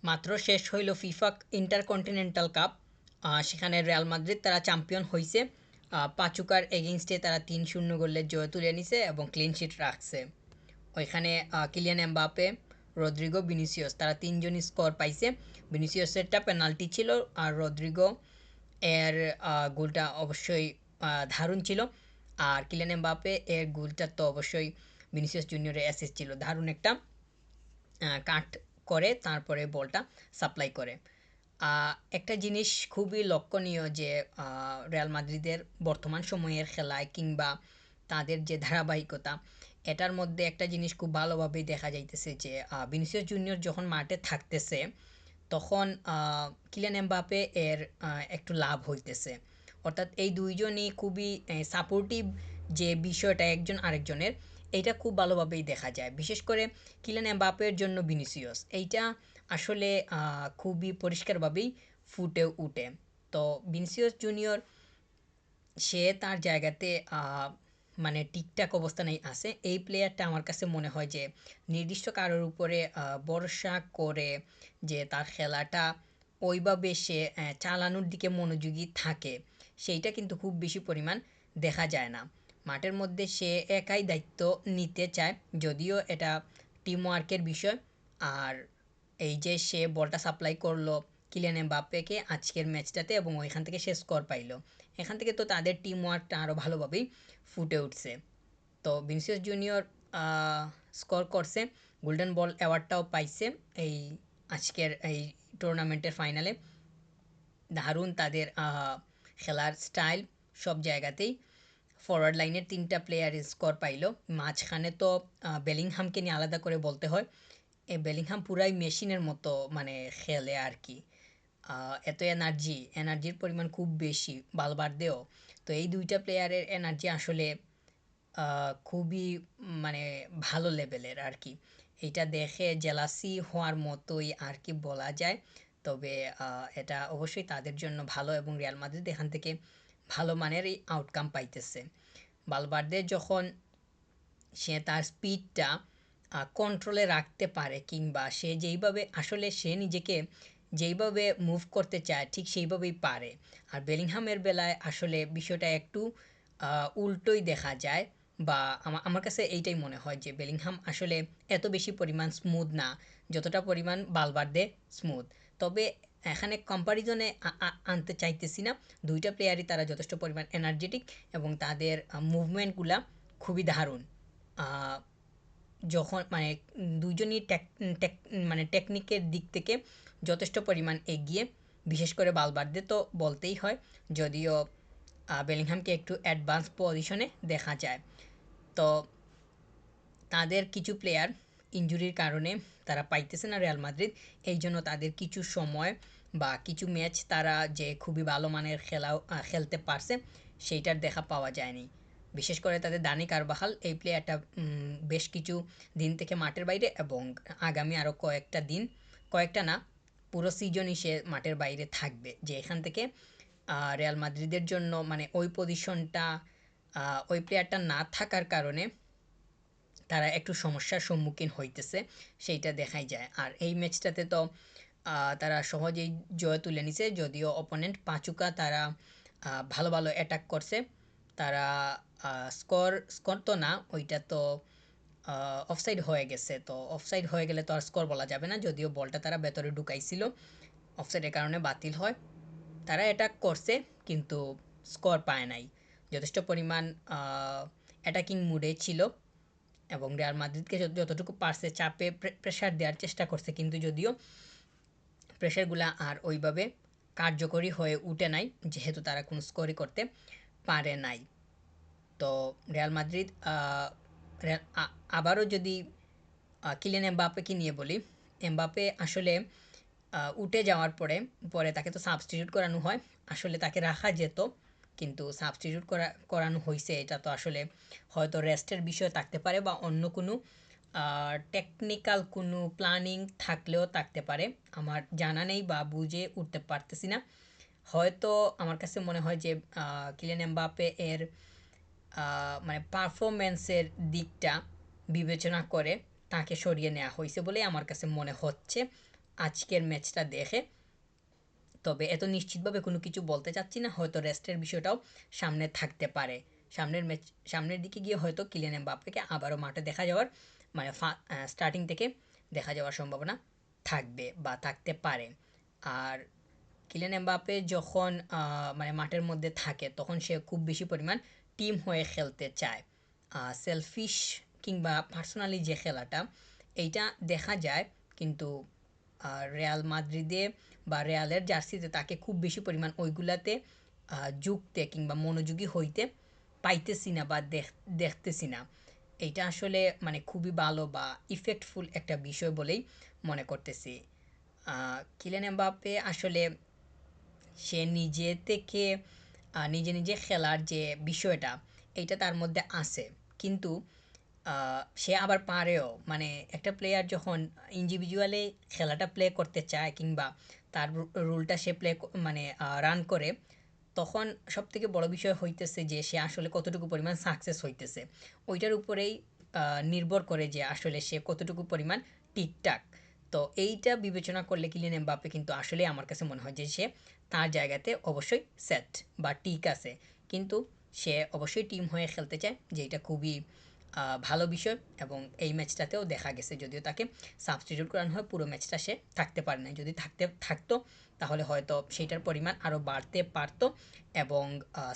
মাত্র শেষ হইল ফিফা ইন্টারকন্টিনেন্টাল কাপ। সেখানে রিয়াল মাদ্রিদ তারা চ্যাম্পিয়ন হয়েছে। পাচুকার এগেইনস্টে তারা 3-0 গোলের জয় তুলে নিছে এবং ক্লিন শিট রাখছে। ওইখানে কিলিয়ান এমবাপে, রদ্রিগো, ভিনিসিয়াস তারা তিনজনই স্কোর পাইছে। ভিনিসিয়াসেরটা পেনাল্টি ছিল, আর রদ্রিগো এর গোলটা অবশ্যই দারুণ ছিল। আর কিলিয়ান এমবাপে এর গোলটা তো অবশ্যই ভিনিসিয়াস জুনিয়রের অ্যাসিস্ট ছিল। দারুণ একটা কাট করে তারপরে বলটা সাপ্লাই করে। একটা জিনিস খুবই লক্ষণীয় যে রিয়াল মাদ্রিদের বর্তমান সময়ের খেলায় কিংবা তাদের যে ধারাবাহিকতা, এটার মধ্যে একটা জিনিস খুব ভালোভাবেই দেখা যাইতেছে যে ভিনিসিয়াস জুনিয়র যখন মাঠে থাকতেছে তখন কিলিয়ান এমবাপে এর একটু লাভ হইতেছে। অর্থাৎ এই দুইজনই খুবই সাপোর্টিভ, যে বিষয়টা একজন আরেকজনের, এইটা খুব ভালোভাবেই দেখা যায়। বিশেষ করে কিলিয়ান এমবাপের জন্য ভিনিসিয়াস, এইটা আসলে খুবই পরিষ্কারভাবেই ফুটে উঠে। তো ভিনিসিয়াস জুনিয়র সে তার জায়গাতে মানে ঠিকঠাক অবস্থানেই আছে। এই প্লেয়ারটা আমার কাছে মনে হয় যে নির্দিষ্ট কারোর উপরে ভরসা করে যে তার খেলাটা ওইভাবে সে চালানোর দিকে মনোযোগী থাকে, সেইটা কিন্তু খুব বেশি পরিমাণ দেখা যায় না। মাঠের মধ্যে সে একাই দায়িত্ব নিতে চায়, যদিও এটা টিম ওয়ার্কের বিষয়। আর এই যে সে বলটা সাপ্লাই করলো কিলিয়ান এমবাপ্পেকে আজকের ম্যাচটাতে এবং ওইখান থেকে সে স্কোর পাইলো, এখান থেকে তো তাদের টিম ওয়ার্কটা আরও ভালোভাবেই ফুটে উঠছে। তো ভিনিসিয়াস জুনিয়র স্কোর করছে, গোল্ডেন বল অ্যাওয়ার্ডটাও পাইছে এই আজকের এই টুর্নামেন্টের ফাইনালে। দারুণ তাদের খেলার স্টাইল সব জায়গাতেই। ফরওয়ার্ড লাইনের 3টা প্লেয়ার স্কোর পাইলো। মাঝখানে তো বেলিংহামকে নিয়ে আলাদা করে বলতে হয়। এই বেলিংহাম পুরাই মেশিনের মতো মানে খেলে আর কি। এত এনার্জির পরিমাণ খুব বেশি বালবার্দেও। তো এই দুইটা প্লেয়ারের এনার্জি আসলে খুবই মানে ভালো লেভেলের আর কি। এইটা দেখে জেলাসি হওয়ার মতোই আর কি বলা যায়। তবে এটা অবশ্যই তাদের জন্য ভালো এবং রিয়াল মাদ্রিদ এখান থেকে ভালো মানেরই আউটকাম পাইতেছে। বালবার্দে যখন সে তার স্পিডটা কন্ট্রোলে রাখতে পারে, কিংবা সে যেইভাবে আসলে সে নিজেকে যেইভাবে মুভ করতে চায় ঠিক সেইভাবেই পারে। আর বেলিংহামের বেলায় আসলে বিষয়টা একটু উল্টোই দেখা যায়, বা আমার কাছে এইটাই মনে হয় যে বেলিংহাম আসলে এত বেশি পরিমাণ স্মুথ না যতটা পরিমাণ বালবার্দে স্মুথ। তবে এখানে কম্পারিজনে আনতে চাইতেছি না। দুইটা প্লেয়ারই তারা যথেষ্ট পরিমাণ এনার্জেটিক এবং তাদের মুভমেন্টগুলা খুবই দারুণ। আহ, যখন মানে দুজনই মানে টেকনিকের দিক থেকে যথেষ্ট পরিমাণ এগিয়ে। বিশেষ করে বালবার্দে তো বলতেই হয়, যদিও বেলিংহামকে একটু অ্যাডভান্স পজিশনে দেখা যায়। তো তাদের কিছু প্লেয়ার ইনজুরির কারণে তারা পাইতেছে না রিয়াল মাদ্রিদ। এই জন্য তাদের কিছু সময় বা কিছু ম্যাচ তারা যে খুবই ভালো মানের খেলতে পারছে সেইটার দেখা পাওয়া যায়নি। বিশেষ করে তাদের দানি কারবাখাল এই প্লেয়ারটা বেশ কিছু দিন থেকে মাঠের বাইরে, এবং আগামী আরও কয়েকটা দিন, কয়েকটা না, পুরো সিজনই সে মাঠের বাইরে থাকবে। যে এখান থেকে রিয়াল মাদ্রিদের জন্য মানে ওই পজিশনটা ওই প্লেয়ারটা না থাকার কারণে তারা একটু সমস্যার সম্মুখীন হইতেছে, সেইটা দেখাই যায়। আর এই ম্যাচটাতে তো তারা সহজেই জয় তুলে নিছে, যদিও অপোনেন্ট পাচুকা তারা ভালো ভালো অ্যাটাক করছে। তারা স্কোর স্কোর তো না, ওইটা তো অফসাইড হয়ে গেছে। তো অফসাইড হয়ে গেলে তো আর স্কোর বলা যাবে না, যদিও বলটা তারা ভেতরে ঢুকাইছিল, অফসাইডের কারণে বাতিল হয়। তারা অ্যাটাক করছে কিন্তু স্কোর পায় নাই। যথেষ্ট পরিমাণ অ্যাটাকিং মুডে ছিল এবং রিয়াল মাদ্রিদকে যতটুকু পারছে চাপে প্রেশার দেওয়ার চেষ্টা করছে, কিন্তু যদিও প্রেশারগুলা আর ওইভাবে কার্যকরী হয়ে উঠে নাই, যেহেতু তারা কোনো স্কোরই করতে পারে নাই। তো রিয়াল মাদ্রিদ আবারও যদি কিলিয়ান এমবাপ্পেকে নিয়ে বলি, এমবাপ্পে আসলে উঠে যাওয়ার পরে পরে তাকে তো সাবস্টিটিউট করানো হয়। আসলে তাকে রাখা যেত, কিন্তু সাবস্টিটিউট করানো হয়েছে, এটা তো আসলে হয়তো রেস্টের বিষয় থাকতে পারে বা অন্য কোনো টেকনিক্যাল কোনো প্ল্যানিং থাকলেও থাকতে পারে। আমার জানা নেই বা বুঝে উঠতে পারতেছি না। হয়তো আমার কাছে মনে হয় যে কিলিয়ান এমবাপ্পে এর মানে পারফরমেন্সের দিকটা বিবেচনা করে তাকে সরিয়ে নেওয়া হয়েছে বলেই আমার কাছে মনে হচ্ছে। আজকের ম্যাচটা দেখে। তবে এত নিশ্চিতভাবে কোনো কিছু বলতে চাচ্ছি না, হয়তো রেস্টের বিষয়টাও সামনে থাকতে পারে। সামনের দিকে গিয়ে হয়তো কিলিয়ান এমবাপ্পেকে আবারও মাঠে দেখা যাওয়ার মানে স্টার্টিং থেকে দেখা যাওয়ার সম্ভাবনা থাকবে বা থাকতে পারে। আর কিলিয়ান এমবাপ্পে যখন মানে মাঠের মধ্যে থাকে তখন সে খুব বেশি পরিমাণ টিম হয়ে খেলতে চায়। সেলফিশ কিংবা পার্সোনালি যে খেলাটা এইটা দেখা যায়, কিন্তু রিয়াল মাদ্রিদে বা রিয়ালের জার্সিতে তাকে খুব বেশি পরিমাণ ওইগুলাতে যুক্তে কিংবা মনোযোগী হইতে পাইতেছি না বা দেখতেছি না। এইটা আসলে মানে খুবই ভালো বা ইফেক্টফুল একটা বিষয় বলেই মনে করতেছি। কিলিয়ান এমবাপ্পে আসলে সে নিজে থেকে নিজে খেলার যে বিষয়টা এইটা তার মধ্যে আছে, কিন্তু সে আবার পারেও মানে একটা প্লেয়ার যখন ইন্ডিভিজুয়ালি খেলাটা প্লে করতে চায় কিংবা তার রুলটা সে মানে রান করে, তখন সবথেকে বড় বিষয় হইতেছে যে সে আসলে কতটুকু পরিমাণ সাকসেস হইতেছে। ওইটার উপরেই নির্ভর করে যে আসলে সে কতটুকু পরিমাণ ঠিকঠাক। তো এইটা বিবেচনা করলে কিলিয়ান এমবাপ্পে কিন্তু আসলে আমার কাছে মনে হয় যে সে তার জায়গাতে অবশ্যই সেট বা ঠিক আছে। কিন্তু সে অবশ্যই টিম হয়ে খেলতে চায়, যেটা খুবই ভালো বিষয়। এবং এই ম্যাচটাতেও দেখা গেছে, যদিও তাকে সাবস্টিটিউট করানো হয়, পুরো ম্যাচটা সে থাকতে পারে না। যদি থাকতো তাহলে হয়তো সেটার পরিমাণ আরও বাড়তে পারতো এবং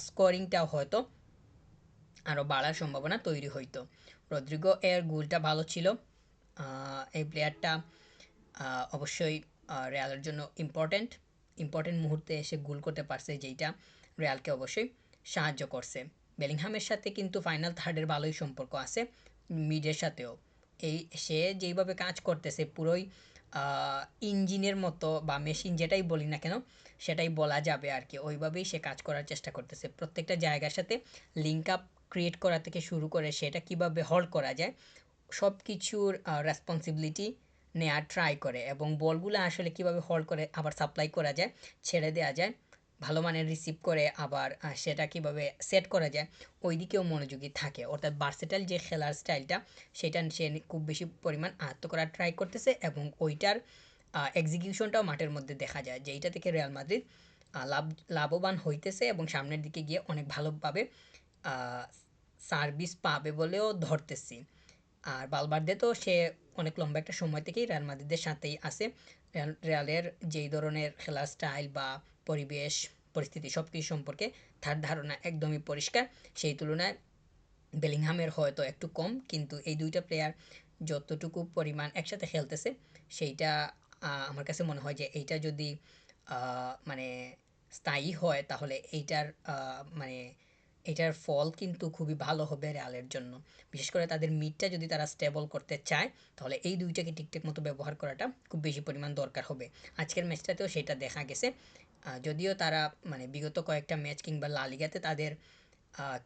স্কোরিংটাও হয়তো আরও বাড়ার সম্ভাবনা তৈরি হইতো। রদ্রিগো এর গোলটা ভালো ছিল। এই প্লেয়ারটা অবশ্যই রিয়ালের জন্য ইম্পর্টেন্ট মুহূর্তে এসে গোল করতে পারছে, যেইটা রিয়ালকে অবশ্যই সাহায্য করছে। বেলিংহামের সাথে কিন্তু ফাইনাল থার্ডের ভালোই সম্পর্ক আছে, মিডের সাথেও। এই সে যেইভাবে কাজ করতেছে পুরোই ইঞ্জিনের মতো বা মেশিন যেটাই বলি না কেন সেটাই বলা যাবে আর কি, ওইভাবেই সে কাজ করার চেষ্টা করতেছে। প্রত্যেকটা জায়গার সাথে লিঙ্ক আপ ক্রিয়েট করা থেকে শুরু করে সেটা কিভাবে হোল্ড করা যায় সব কিছুর রেসপন্সিবিলিটি নেওয়ার ট্রাই করে, এবং বলগুলো আসলে কিভাবে হোল্ড করে আবার সাপ্লাই করা যায়, ছেড়ে দেওয়া যায়, ভালো মানের রিসিভ করে আবার সেটা কিভাবে সেট করা যায় ওই দিকেও মনোযোগী থাকে। অর্থাৎ ভার্সেটাইল যে খেলার স্টাইলটা সেটা সে খুব বেশি পরিমাণ আয়ত্ত করার ট্রাই করতেছে, এবং ওইটার এক্সিকিউশনটাও মাঠের মধ্যে দেখা যায়, যেইটা থেকে রিয়াল মাদ্রিদ লাভবান হইতেছে এবং সামনের দিকে গিয়ে অনেক ভালোভাবে সার্ভিস পাবে বলেও ধরতেছি। আর বালবার্দে তো সে অনেক লম্বা একটা সময় থেকেই রিয়াল মাদ্রিদের সাথেই আছে। রিয়ালের যেই ধরনের খেলার স্টাইল বা পরিবেশ পরিস্থিতি সব কিছু সম্পর্কে তার ধারণা একদমই পরিষ্কার। সেই তুলনায় বেলিংহামের হয়তো একটু কম, কিন্তু এই দুইটা প্লেয়ার যতটুকু পরিমাণ একসাথে খেলতেছে সেইটা আমার কাছে মনে হয় যে এইটা যদি মানে স্থায়ী হয় তাহলে এইটার মানে এটার ফল কিন্তু খুবই ভালো হবে রিয়ালের জন্য। বিশেষ করে তাদের মিডটা যদি তারা স্টেবল করতে চায় তাহলে এই দুইটাকে ঠিকঠাক মতো ব্যবহার করাটা খুব বেশি পরিমাণ দরকার হবে। আজকের ম্যাচটাতেও সেটা দেখা গেছে। যদিও তারা মানে বিগত কয়েকটা ম্যাচ কিংবা লা লিগাতে তাদের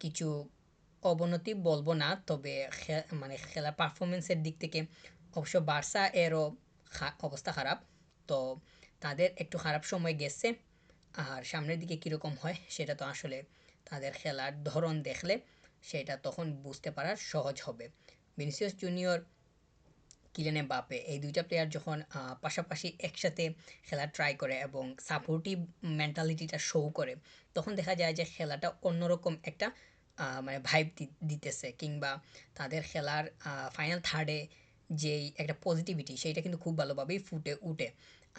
কিছু অবনতি বলবো না, তবে মানে খেলার পারফরমেন্সের দিক থেকে অবশ্য বার্সা এরও অবস্থা খারাপ। তো তাদের একটু খারাপ সময় গেছে। আর সামনের দিকে কীরকম হয় সেটা তো আসলে তাদের খেলার ধরন দেখলে সেটা তখন বুঝতে পারার সহজ হবে। ভিনিসিয়াস জুনিয়র, কিলিয়ান এমবাপ্পে এই দুইটা প্লেয়ার যখন পাশাপাশি একসাথে খেলা ট্রাই করে এবং সাপোর্টিভ মেন্টালিটিটা শো করে, তখন দেখা যায় যে খেলাটা অন্যরকম একটা মানে ভাইব দিতেছে, কিংবা তাদের খেলার ফাইনাল থার্ডে যেই একটা পজিটিভিটি সেইটা কিন্তু খুব ভালোভাবেই ফুটে উঠে।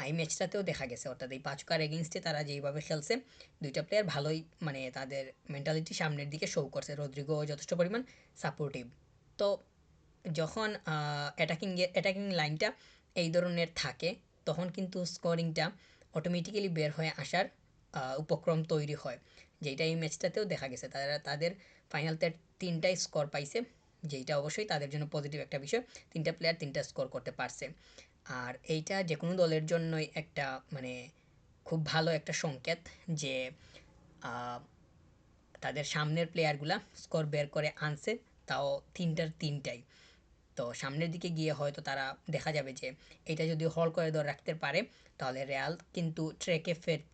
এই ম্যাচটাতেও দেখা গেছে, অর্থাৎ এই পাঁচকার এগেনস্টে তারা যেইভাবে খেলছে দুইটা প্লেয়ার ভালোই মানে তাদের মেন্টালিটি সামনের দিকে শো করছে। রদ্রিগো যথেষ্ট পরিমাণ সাপোর্টিভ। তো যখন অ্যাটাকিং লাইনটা এই ধরনের থাকে তখন কিন্তু স্কোরিংটা অটোমেটিক্যালি বের হয়ে আসার উপক্রম তৈরি হয়, যেটা এই ম্যাচটাতেও দেখা গেছে। তারা তাদের ফাইনালতে 3টাই স্কোর পাইছে, যেইটা অবশ্যই তাদের জন্য পজিটিভ একটা বিষয়। 3টা প্লেয়ার 3টা স্কোর করতে পারছে। আর এইটা যে কোনো দলের জন্যই একটা মানে খুব ভালো একটা সংকেত যে আহ, তাদের সামনের প্লেয়ারগুলা স্কোর বের করে আনছে, তাও 3টার 3টাই। তো সামনের দিকে গিয়ে হয়তো তারা দেখা যাবে যে এটা যদি হল করে ধরে রাখতে পারে তাহলে রিয়াল কিন্তু ট্র্যাকে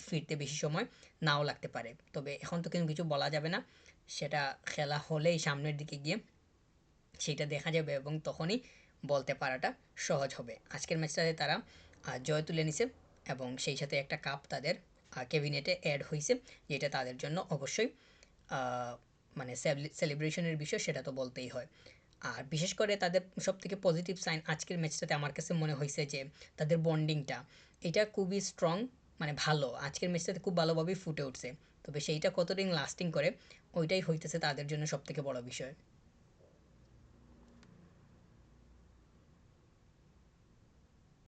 ফিরতে বেশি সময় নাও লাগতে পারে। তবে এখন তো কিন্তু কিছু বলা যাবে না, সেটা খেলা হলেই সামনের দিকে গিয়ে সেটা দেখা যাবে এবং তখনই বলতে পারাটা সহজ হবে। আজকের ম্যাচটাতে তারা জয় তুলে নিছে এবং সেই সাথে একটা কাপ তাদের ক্যাবিনেটে অ্যাড হইছে, যেটা তাদের জন্য অবশ্যই মানে সেলিব্রেশনের বিষয়, সেটা তো বলতেই হয়। আর বিশেষ করে তাদের সবথেকে পজিটিভ সাইন আজকের ম্যাচটাতে আমার কাছে মনে হইছে যে তাদের বন্ডিংটা এটা খুবই স্ট্রং, মানে ভালো। আজকের ম্যাচটাতে খুব ভালোভাবেই ফুটে উঠছে। তবে সেইটা কতদিন লাস্টিং করে ওইটাই হইতেছে তাদের জন্য সবথেকে বড় বিষয়।